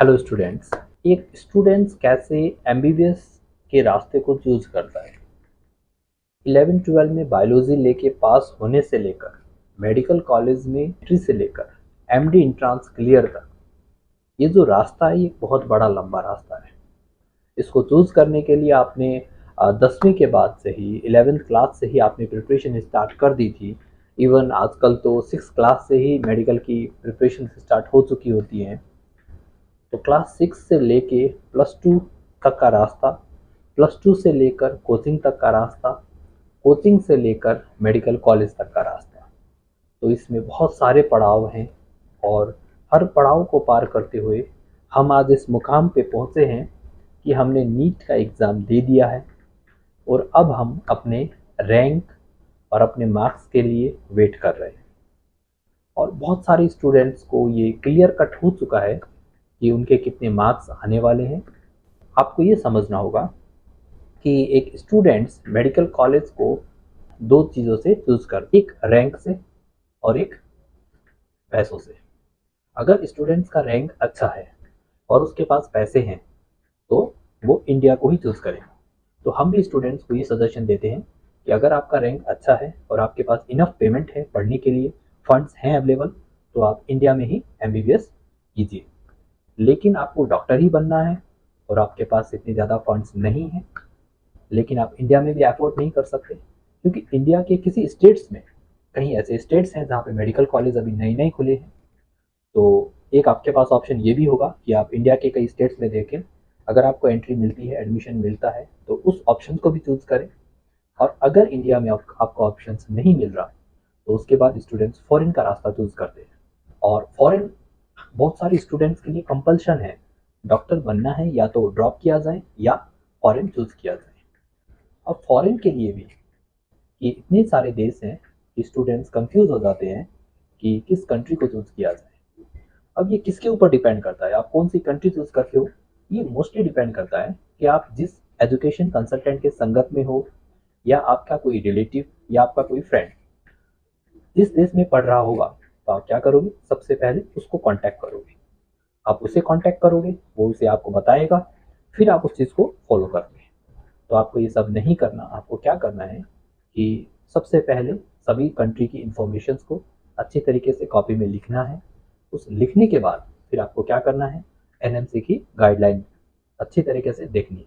Hello students. एक students कैसे MBBS के रास्ते को चूज करता है। 11-12 में बायोलॉजी लेके पास होने से लेकर मेडिकल कॉलेज में एंट्री से लेकर एमडी इंट्रांस क्लियर तक ये जो रास्ता है ये बहुत बड़ा लंबा रास्ता है। इसको चूज करने के लिए आपने 10वीं के बाद से ही 11th क्लास से ही आपने प्रिपरेशन स्टार्ट कर दी थी। इवन आजकल तो 6 क्लास से ही मेडिकल की प्रिपरेशन स्टार्ट हो चुकी होती हैं। तो क्लास 6 से लेके +2 तक का रास्ता, +2 से लेकर कोचिंग तक का रास्ता, कोचिंग से लेकर मेडिकल कॉलेज तक का रास्ता। तो इसमें बहुत सारे पड़ाव हैं और हर पड़ाव को पार करते हुए हम आज इस मुकाम पे पहुंचे हैं कि हमने नीट का एग्ज़ाम दे दिया है और अब हम अपने रैंक और अपने मार्क्स के लिए वेट कर रहे हैं। और बहुत सारे स्टूडेंट्स को ये क्लियर कट हो चुका है कि उनके कितने मार्क्स आने वाले हैं। आपको ये समझना होगा कि एक स्टूडेंट्स मेडिकल कॉलेज को दो चीज़ों से चूज कर, एक रैंक से और एक पैसों से। अगर स्टूडेंट्स का रैंक अच्छा है और उसके पास पैसे हैं तो वो इंडिया को ही चूज करें। तो हम भी स्टूडेंट्स को ये सजेशन देते हैं कि अगर आपका रैंक अच्छा है और आपके पास इनफ पेमेंट है पढ़ने के लिए, फंड्स हैं अवेलेबल, तो आप इंडिया में ही एमबीबीएस कीजिए। लेकिन आपको डॉक्टर ही बनना है और आपके पास इतने ज़्यादा फंड्स नहीं हैं, लेकिन आप इंडिया में भी अफोर्ड नहीं कर सकते क्योंकि इंडिया के किसी स्टेट्स में, कहीं ऐसे स्टेट्स हैं जहाँ पे मेडिकल कॉलेज अभी नए नए खुले हैं। तो एक आपके पास ऑप्शन ये भी होगा कि आप इंडिया के कई स्टेट्स में देखें, अगर आपको एंट्री मिलती है, एडमिशन मिलता है, तो उस ऑप्शन को भी चूज करें। और अगर इंडिया में आपको ऑप्शन नहीं मिल रहा तो उसके बाद स्टूडेंट्स फॉरेन का रास्ता चूज करते हैं। और फॉरेन बहुत सारे स्टूडेंट्स के लिए कंपल्शन है, डॉक्टर बनना है या तो ड्रॉप किया जाए या फॉरेन चूज किया जाए। अब फॉरेन के लिए भी ये इतने सारे देश हैं कि स्टूडेंट्स कंफ्यूज हो जाते हैं कि किस कंट्री को चूज किया जाए। अब ये किसके ऊपर डिपेंड करता है, आप कौन सी कंट्री चूज करते हो। ये मोस्टली डिपेंड करता है कि आप जिस एजुकेशन कंसल्टेंट के संगत में हो, या आपका कोई रिलेटिव या आपका कोई फ्रेंड जिस देश में पढ़ रहा होगा, तो आप क्या करोगे, सबसे पहले उसको कांटेक्ट करोगे। आप उसे कांटेक्ट करोगे, वो उसे आपको बताएगा, फिर आप उस चीज़ को फॉलो करोगे। तो आपको ये सब नहीं करना। आपको क्या करना है कि सबसे पहले सभी कंट्री की इंफॉर्मेशंस को अच्छे तरीके से कॉपी में लिखना है। उस लिखने के बाद फिर आपको क्या करना है, एनएमसी की गाइडलाइन अच्छी तरीके से देखनी है।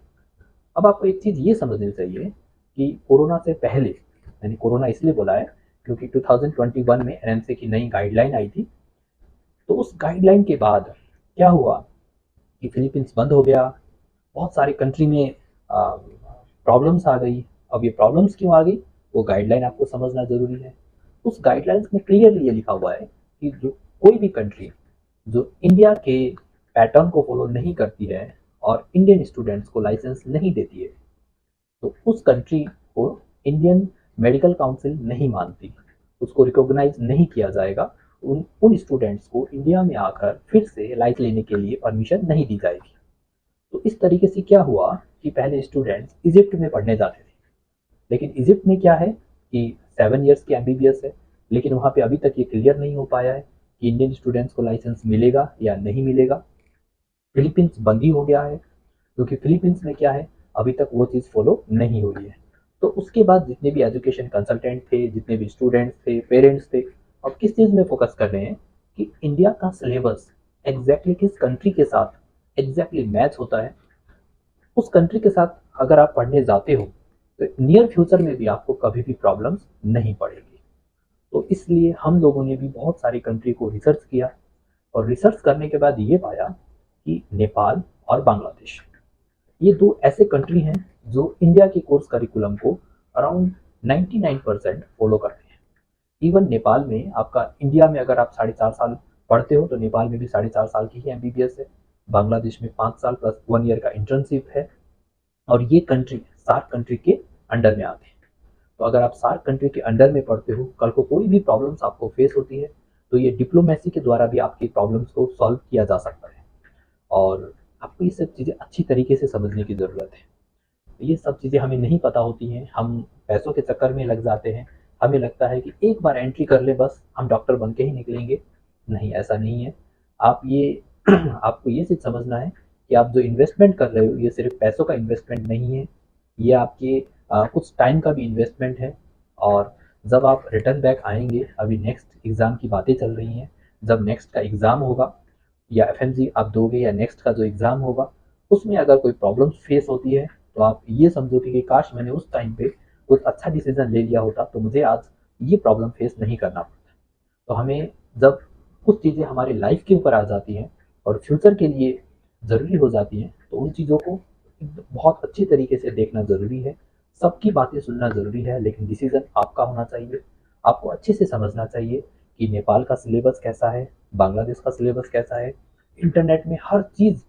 अब आपको एक चीज़ ये समझनी चाहिए कि कोरोना से पहले, यानी कोरोना इसलिए बोला है क्योंकि 2021 में एनएमसी की नई गाइडलाइन आई थी। तो उस गाइडलाइन के बाद क्या हुआ कि फिलीपींस बंद हो गया, बहुत सारी कंट्री में प्रॉब्लम्स आ गई। अब ये प्रॉब्लम्स क्यों आ गई, वो गाइडलाइन आपको समझना ज़रूरी है। उस गाइडलाइंस में क्लियरली ये लिखा हुआ है कि जो कोई भी कंट्री जो इंडिया के पैटर्न को फॉलो नहीं करती है और इंडियन स्टूडेंट्स को लाइसेंस नहीं देती है, तो उस कंट्री को इंडियन मेडिकल काउंसिल नहीं मानती, उसको रिकॉग्नाइज नहीं किया जाएगा। उन उन स्टूडेंट्स को इंडिया में आकर फिर से लाइसेंस लेने के लिए परमिशन नहीं दी जाएगी। तो इस तरीके से क्या हुआ कि पहले स्टूडेंट्स इजिप्ट में पढ़ने जाते थे, लेकिन इजिप्ट में क्या है कि 7 ईयर्स की एमबीबीएस है, लेकिन वहाँ पे अभी तक ये क्लियर नहीं हो पाया है कि इंडियन स्टूडेंट्स को लाइसेंस मिलेगा या नहीं मिलेगा। फिलीपींस बंद ही हो गया है क्योंकि फिलीपींस में क्या है, अभी तक वो चीज़ फॉलो नहीं हुई है। तो उसके बाद जितने भी एजुकेशन कंसल्टेंट थे, जितने भी स्टूडेंट्स थे, पेरेंट्स थे, अब किस चीज़ में फोकस कर रहे हैं कि इंडिया का सिलेबस एग्जैक्टली किस कंट्री के साथ एग्जैक्टली मैच होता है। उस कंट्री के साथ अगर आप पढ़ने जाते हो तो नियर फ्यूचर में भी आपको कभी भी प्रॉब्लम्स नहीं पड़ेगी। तो इसलिए हम लोगों ने भी बहुत सारी कंट्री को रिसर्च किया और रिसर्च करने के बाद ये पाया कि नेपाल और बांग्लादेश, ये दो ऐसे कंट्री हैं जो इंडिया के कोर्स करिकुलम को अराउंड 99% फॉलो करते हैं। इवन नेपाल में आपका, इंडिया में अगर आप 4.5 साल पढ़ते हो तो नेपाल में भी 4.5 साल की ही एमबीबीएस है। बांग्लादेश में 5 साल प्लस 1 ईयर का इंटर्नशिप है। और ये कंट्री सार्क कंट्री के अंडर में आते हैं। तो अगर आप सार्क कंट्री के अंडर में पढ़ते हो, कल को कोई भी प्रॉब्लम्स आपको फेस होती है तो ये डिप्लोमेसी के द्वारा भी आपकी प्रॉब्लम्स को सॉल्व किया जा सकता है। और आपको ये सब चीज़ें अच्छी तरीके से समझने की ज़रूरत है। ये सब चीज़ें हमें नहीं पता होती हैं, हम पैसों के चक्कर में लग जाते हैं। हमें लगता है कि एक बार एंट्री कर ले बस हम डॉक्टर बन के ही निकलेंगे। नहीं, ऐसा नहीं है। आप ये आपको ये चीज़ समझना है कि आप जो इन्वेस्टमेंट कर रहे हो ये सिर्फ पैसों का इन्वेस्टमेंट नहीं है, ये आपके कुछ टाइम का भी इन्वेस्टमेंट है। और जब आप रिटर्न बैक आएंगे, अभी नेक्स्ट एग्ज़ाम की बातें चल रही हैं, जब नेक्स्ट का एग्ज़ाम होगा या एफएमजी आप दोगे या नेक्स्ट का जो एग्ज़ाम होगा, उसमें अगर कोई प्रॉब्लम फेस होती है तो आप ये समझोगे कि काश मैंने उस टाइम पे कुछ अच्छा डिसीजन ले लिया होता तो मुझे आज ये प्रॉब्लम फेस नहीं करना पड़ता। तो हमें जब कुछ चीज़ें हमारी लाइफ के ऊपर आ जाती हैं और फ्यूचर के लिए ज़रूरी हो जाती हैं तो उन चीज़ों को बहुत अच्छी तरीके से देखना ज़रूरी है। सबकी बातें सुनना ज़रूरी है, लेकिन डिसीज़न आपका होना चाहिए। आपको अच्छे से समझना चाहिए कि नेपाल का सिलेबस कैसा है, बांग्लादेश का सिलेबस कैसा है। इंटरनेट में हर चीज़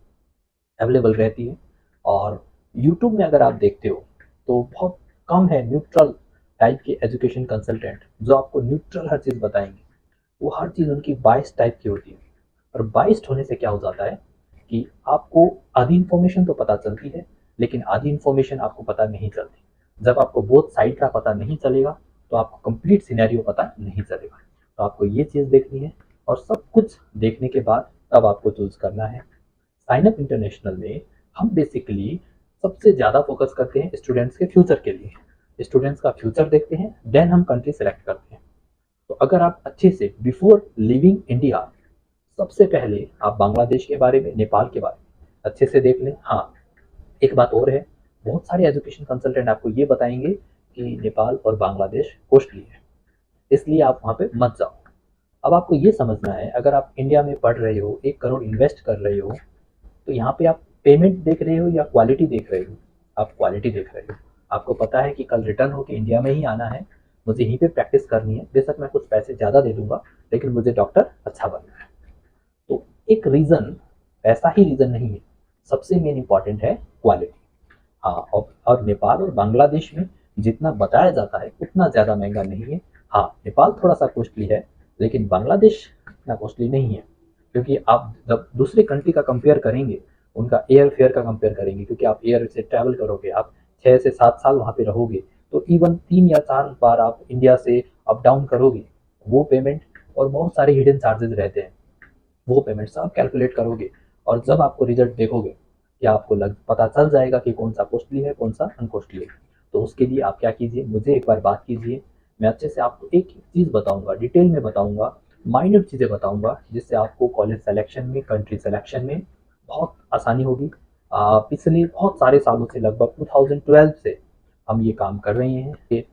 अवेलेबल रहती है, और यूट्यूब में अगर आप देखते हो तो बहुत कम है न्यूट्रल टाइप के एजुकेशन कंसल्टेंट जो आपको न्यूट्रल हर चीज़ बताएंगे। वो हर चीज़ उनकी बाइस टाइप की होती है, और बाइस्ड होने से क्या हो जाता है कि आपको आधी इन्फॉर्मेशन तो पता चलती है, लेकिन आधी इन्फॉर्मेशन आपको पता नहीं चलती। जब आपको बोथ साइड का पता नहीं चलेगा तो आपको कंप्लीट सिनेरियो पता नहीं चलेगा। तो आपको ये चीज़ देखनी है, और सब कुछ देखने के बाद तब आपको चूज करना है। साइन अप इंटरनेशनल में हम बेसिकली सबसे ज़्यादा फोकस करते हैं स्टूडेंट्स के फ्यूचर के लिए। स्टूडेंट्स का फ्यूचर देखते हैं, देन हम कंट्री सेलेक्ट करते हैं। तो अगर आप अच्छे से बिफोर लिविंग इंडिया सबसे पहले आप बांग्लादेश के बारे में, नेपाल के बारे में अच्छे से देख लें। हाँ, एक बात और है, बहुत सारे एजुकेशन कंसल्टेंट आपको ये बताएंगे कि नेपाल और बांग्लादेश कॉस्टली है, इसलिए आप वहाँ पे मत जाओ। अब आपको ये समझना है, अगर आप इंडिया में पढ़ रहे हो, 1 करोड़ इन्वेस्ट कर रहे हो, तो यहाँ पे आप पेमेंट देख रहे हो या क्वालिटी देख रहे हो? आप क्वालिटी देख रहे हो। आपको पता है कि कल रिटर्न होकर इंडिया में ही आना है, मुझे यहीं पे प्रैक्टिस करनी है, बेशक मैं कुछ पैसे ज़्यादा दे दूंगा, लेकिन मुझे डॉक्टर अच्छा बनना है। तो एक रीज़न, ऐसा ही रीज़न नहीं है, सबसे मेन इंपॉर्टेंट है क्वालिटी। हाँ, और नेपाल और बांग्लादेश में जितना बताया जाता है उतना ज़्यादा महंगा नहीं है। हाँ, नेपाल थोड़ा सा कॉस्टली है, लेकिन बांग्लादेश इतना कॉस्टली नहीं है। क्योंकि आप जब दूसरे कंट्री का कंपेयर करेंगे, उनका एयर फेयर का कंपेयर करेंगे, क्योंकि आप एयर से ट्रैवल करोगे, आप 6 से 7 साल वहाँ पे रहोगे, तो इवन 3 या 4 बार आप इंडिया से अप डाउन करोगे, वो पेमेंट और बहुत सारे हिडन चार्जेस रहते हैं, वो पेमेंट सब कैलकुलेट करोगे, और जब आपको रिजल्ट देखोगे या आपको पता चल जाएगा कि कौन सा कॉस्टली है कौन सा अनकॉस्टली है। तो उसके लिए आप क्या कीजिए, मुझे एक बार बात कीजिए, मैं अच्छे से आपको एक एक चीज़ बताऊंगा, डिटेल में बताऊंगा, माइन्यूट चीज़ें बताऊंगा, जिससे आपको कॉलेज सेलेक्शन में, कंट्री सेलेक्शन में बहुत आसानी होगी। पिछले बहुत सारे सालों से, लगभग 2012 से हम ये काम कर रहे हैं। ये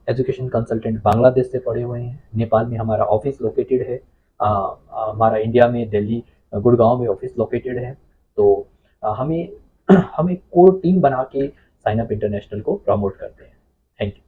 एजुकेशन कंसल्टेंट बांग्लादेश से पढ़े हुए हैं, नेपाल में हमारा ऑफिस लोकेटेड है, हमारा इंडिया में दिल्ली गुड़गांव में ऑफिस लोकेटेड है। तो हमें हम एक कोर टीम बना के साइन अप इंटरनेशनल को प्रमोट करते हैं। Thank you.